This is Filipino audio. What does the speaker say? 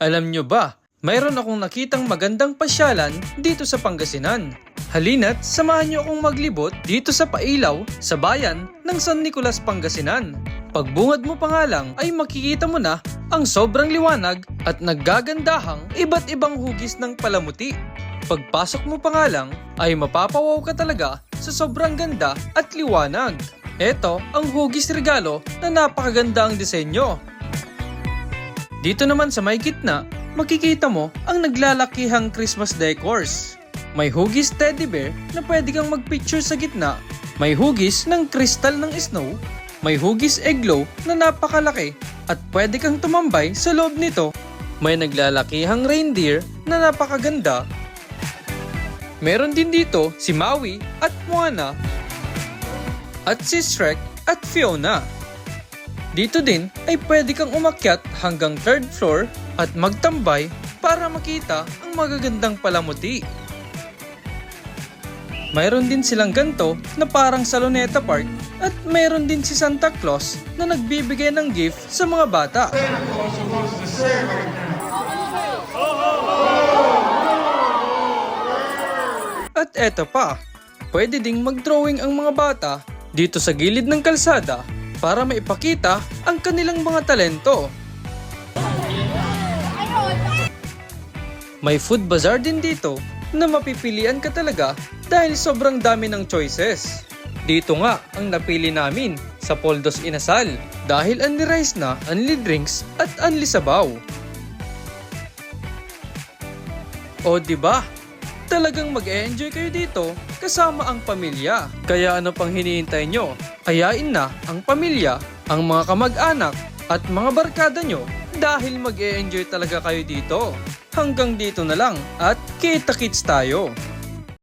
Alam nyo ba, mayroon akong nakitang magandang pasyalan dito sa Pangasinan. Halina't samahan nyo akong maglibot dito sa Pailaw sa bayan ng San Nicolas, Pangasinan. Pagbungad mo pa nga lang ay makikita mo na ang sobrang liwanag at naggagandahang iba't ibang hugis ng palamuti. Pagpasok mo pa nga lang ay mapapawaw ka talaga sa sobrang ganda at liwanag. Ito ang hugis regalo na napakaganda ang disenyo. Dito naman sa may gitna, makikita mo ang naglalakihang Christmas decors. May hugis teddy bear na pwede kang magpicture sa gitna. May hugis ng kristal ng snow. May hugis eglow na napakalaki at pwede kang tumambay sa loob nito. May naglalakihang reindeer na napakaganda. Meron din dito si Maui at Moana at si Shrek at Fiona. Dito din ay pwede kang umakyat hanggang 3rd floor at magtambay para makita ang magagandang palamuti. Mayroon din silang ganto na parang sa Luneta Park at mayroon din si Santa Claus na nagbibigay ng gift sa mga bata. At eto pa, pwede ding mag-drawing ang mga bata dito sa gilid ng kalsada para maipakita ang kanilang mga talento. May food bazaar din dito na mapipilian ka talaga dahil sobrang dami ng choices. Dito nga ang napili namin sa Poldos Inasal dahil unli rice na, unli drinks at unli sabaw. O diba? Talagang mag-e-enjoy kayo dito kasama ang pamilya. Kaya ano pang hinihintay nyo? Ayain na ang pamilya, ang mga kamag-anak at mga barkada nyo dahil mag-e-enjoy talaga kayo dito. Hanggang dito na lang at kita-kits tayo!